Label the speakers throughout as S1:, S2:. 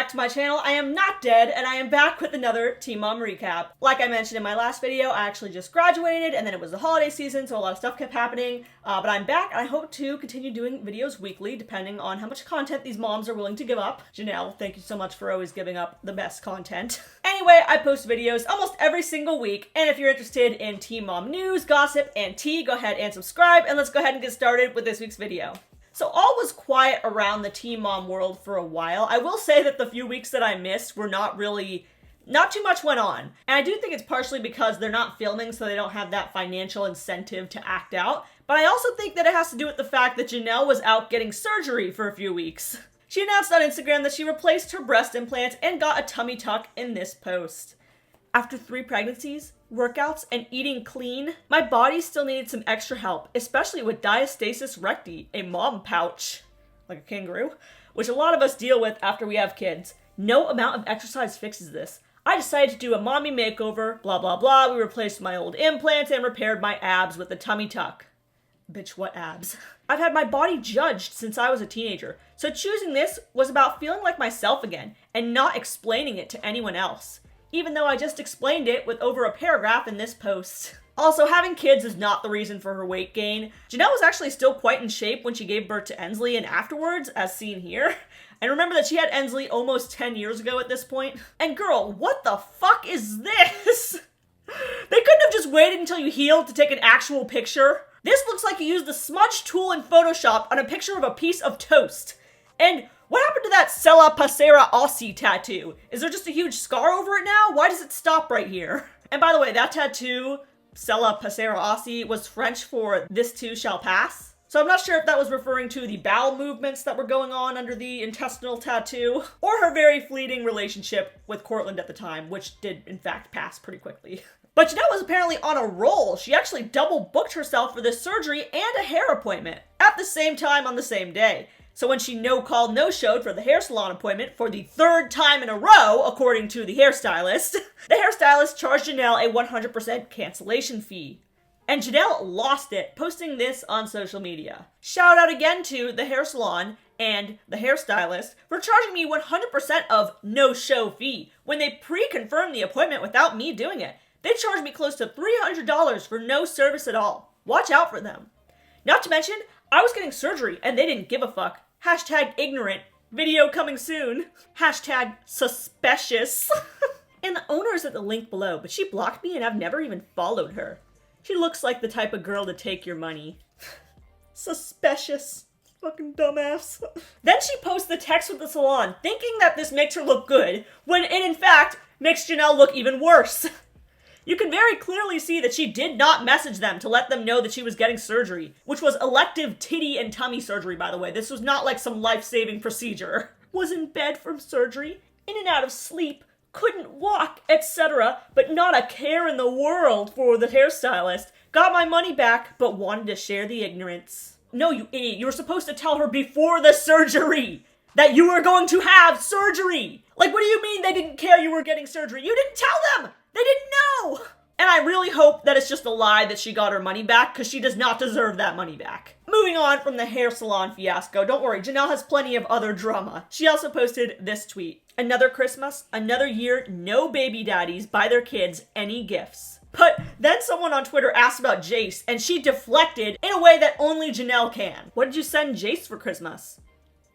S1: to my channel. I am not dead, and I am back with another Teen Mom recap. Like I mentioned in my last video, I actually just graduated, and then it was the holiday season, so a lot of stuff kept happening. But I'm back, and I hope to continue doing videos weekly, depending on how much content these moms are willing to give up. Jenelle, thank you so much for always giving up the best content. Anyway, I post videos almost every single week, and if you're interested in Teen Mom news, gossip, and tea, go ahead and subscribe, and let's go ahead and get started with this week's video. So all was quiet around the Teen Mom world for a while. I will say that the few weeks that I missed were not too much went on. And I do think it's partially because they're not filming, so they don't have that financial incentive to act out. But I also think that it has to do with the fact that Jenelle was out getting surgery for a few weeks. She announced on Instagram that she replaced her breast implants and got a tummy tuck in this post. After 3 pregnancies, workouts, and eating clean, my body still needed some extra help, especially with diastasis recti, a mom pouch, like a kangaroo, which a lot of us deal with after we have kids. No amount of exercise fixes this. I decided to do a mommy makeover, blah blah blah. We replaced my old implants and repaired my abs with a tummy tuck. Bitch, what abs? I've had my body judged since I was a teenager, so choosing this was about feeling like myself again and not explaining it to anyone else. Even though I just explained it with over a paragraph in this post. Also, having kids is not the reason for her weight gain. Jenelle was actually still quite in shape when she gave birth to Ensley and afterwards, as seen here. And remember that she had Ensley almost 10 years ago at this point. And girl, what the fuck is this? They couldn't have just waited until you healed to take an actual picture. This looks like you used the smudge tool in Photoshop on a picture of a piece of toast. And what happened to that Sella Pasera Aussie tattoo? Is there just a huge scar over it now? Why does it stop right here? And by the way, that tattoo, Sella Pasera Aussie, was French for "this too shall pass." So I'm not sure if that was referring to the bowel movements that were going on under the intestinal tattoo, or her very fleeting relationship with Cortland at the time, which did in fact pass pretty quickly. But Jenelle was apparently on a roll. She actually double booked herself for this surgery and a hair appointment at the same time on the same day. So when she no-called, no-showed for the hair salon appointment for the 3rd time in a row, according to the hairstylist, the hairstylist charged Jenelle a 100% cancellation fee. And Jenelle lost it, posting this on social media. Shout out again to the hair salon and the hairstylist for charging me 100% of no-show fee when they pre-confirmed the appointment without me doing it. They charged me close to $300 for no service at all. Watch out for them. Not to mention, I was getting surgery and they didn't give a fuck. Hashtag ignorant. Video coming soon. Hashtag suspicious. And the owner is at the link below, but she blocked me and I've never even followed her. She looks like the type of girl to take your money. Suspicious. Fucking dumbass. Then she posts the text with the salon, thinking that this makes her look good, when it in fact makes Jenelle look even worse. You can very clearly see that she did not message them to let them know that she was getting surgery, which was elective titty and tummy surgery, by the way. This was not like some life-saving procedure. Was in bed from surgery, in and out of sleep, couldn't walk, etc., but not a care in the world for the hairstylist. Got my money back, but wanted to share the ignorance. No, you idiot, you were supposed to tell her before the surgery that you were going to have surgery. Like, what do you mean they didn't care you were getting surgery? You didn't tell them! They didn't know! And I really hope that it's just a lie that she got her money back, because she does not deserve that money back. Moving on from the hair salon fiasco, don't worry, Jenelle has plenty of other drama. She also posted this tweet. Another Christmas, another year, no baby daddies buy their kids any gifts. But then someone on Twitter asked about Jace, and she deflected in a way that only Jenelle can. What did you send Jace for Christmas?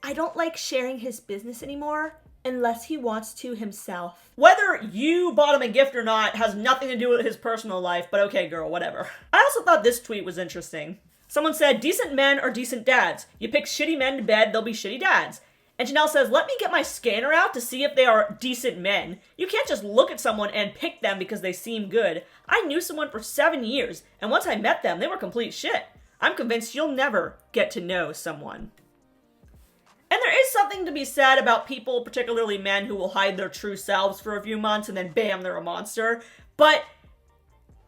S1: I don't like sharing his business anymore. Unless he wants to himself. Whether you bought him a gift or not has nothing to do with his personal life, but okay girl, whatever. I also thought this tweet was interesting. Someone said, decent men are decent dads. You pick shitty men to bed, they'll be shitty dads. And Jenelle says, let me get my scanner out to see if they are decent men. You can't just look at someone and pick them because they seem good. I knew someone for 7 years, and once I met them, they were complete shit. I'm convinced you'll never get to know someone. And there is something to be said about people, particularly men, who will hide their true selves for a few months and then bam, they're a monster. But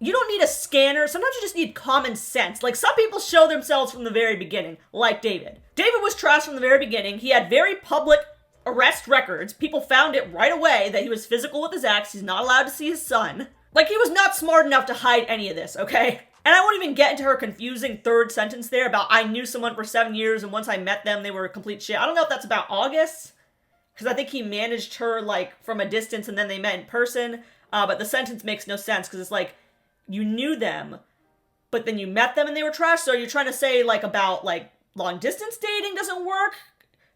S1: you don't need a scanner. Sometimes you just need common sense. Like, some people show themselves from the very beginning, like David. David was trashed from the very beginning. He had very public arrest records. People found it right away that he was physical with his ex. He's not allowed to see his son. Like, he was not smart enough to hide any of this, okay? And I won't even get into her confusing 3rd sentence there about I knew someone for 7 years and once I met them, they were a complete shit. I don't know if that's about August. because I think he managed her, like, from a distance and then they met in person. But the sentence makes no sense, because it's like, you knew them, but then you met them and they were trash. So are you trying to say, like, about, like, long distance dating doesn't work?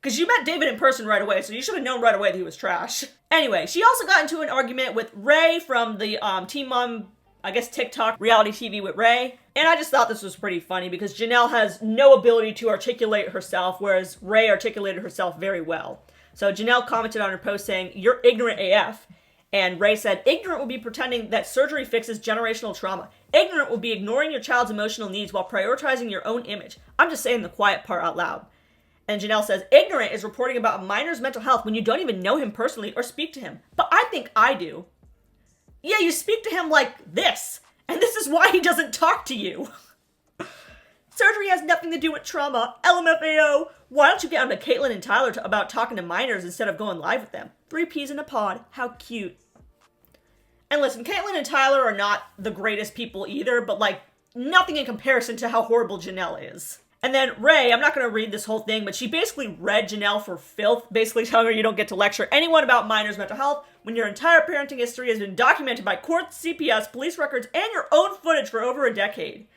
S1: Because you met David in person right away, so you should have known right away that he was trash. Anyway, she also got into an argument with Ray from the Teen Mom, I guess, TikTok reality TV with Ray. And I just thought this was pretty funny because Jenelle has no ability to articulate herself, whereas Ray articulated herself very well. So Jenelle commented on her post saying, "You're ignorant AF." And Ray said, "Ignorant would be pretending that surgery fixes generational trauma. Ignorant would be ignoring your child's emotional needs while prioritizing your own image. I'm just saying the quiet part out loud." And Jenelle says, "Ignorant is reporting about a minor's mental health when you don't even know him personally or speak to him. But I think I do." Yeah, you speak to him like this. And this is why he doesn't talk to you. Surgery has nothing to do with trauma. LMFAO. Why don't you get on to Caitlyn and Tyler about talking to minors instead of going live with them? 3 peas in a pod. How cute. And listen, Caitlyn and Tyler are not the greatest people either, but like, nothing in comparison to how horrible Jenelle is. And then Ray, I'm not going to read this whole thing, but she basically read Jenelle for filth, basically telling her you don't get to lecture anyone about minors' mental health when your entire parenting history has been documented by courts, CPS, police records, and your own footage for over a decade.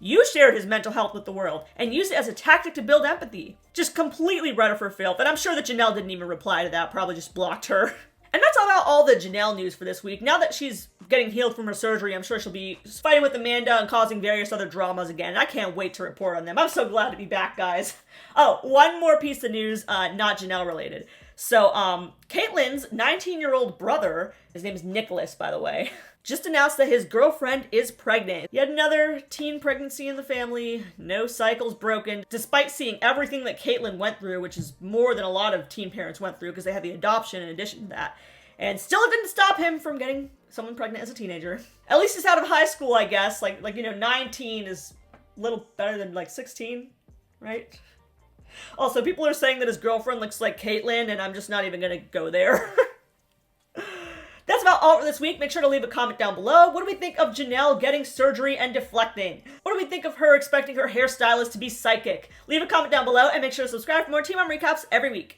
S1: You shared his mental health with the world and used it as a tactic to build empathy. Just completely read her for filth, and I'm sure that Jenelle didn't even reply to that, probably just blocked her. And that's about all the Jenelle news for this week. Now that she's getting healed from her surgery, I'm sure she'll be fighting with Amanda and causing various other dramas again. I can't wait to report on them. I'm so glad to be back, guys. Oh, one more piece of news, not Jenelle related. So, Caitlyn's 19-year-old brother, his name is Nicholas, by the way, just announced that his girlfriend is pregnant. Yet another teen pregnancy in the family, no cycles broken, despite seeing everything that Caitlyn went through, which is more than a lot of teen parents went through because they had the adoption in addition to that. And still it didn't stop him from getting someone pregnant as a teenager. At least he's out of high school, I guess. Like 19 is a little better than, 16, right? Also, people are saying that his girlfriend looks like Caitlyn, and I'm just not even gonna go there. That's about all for this week. Make sure to leave a comment down below. What do we think of Jenelle getting surgery and deflecting? What do we think of her expecting her hairstylist to be psychic? Leave a comment down below, and make sure to subscribe for more Teen Mom recaps every week.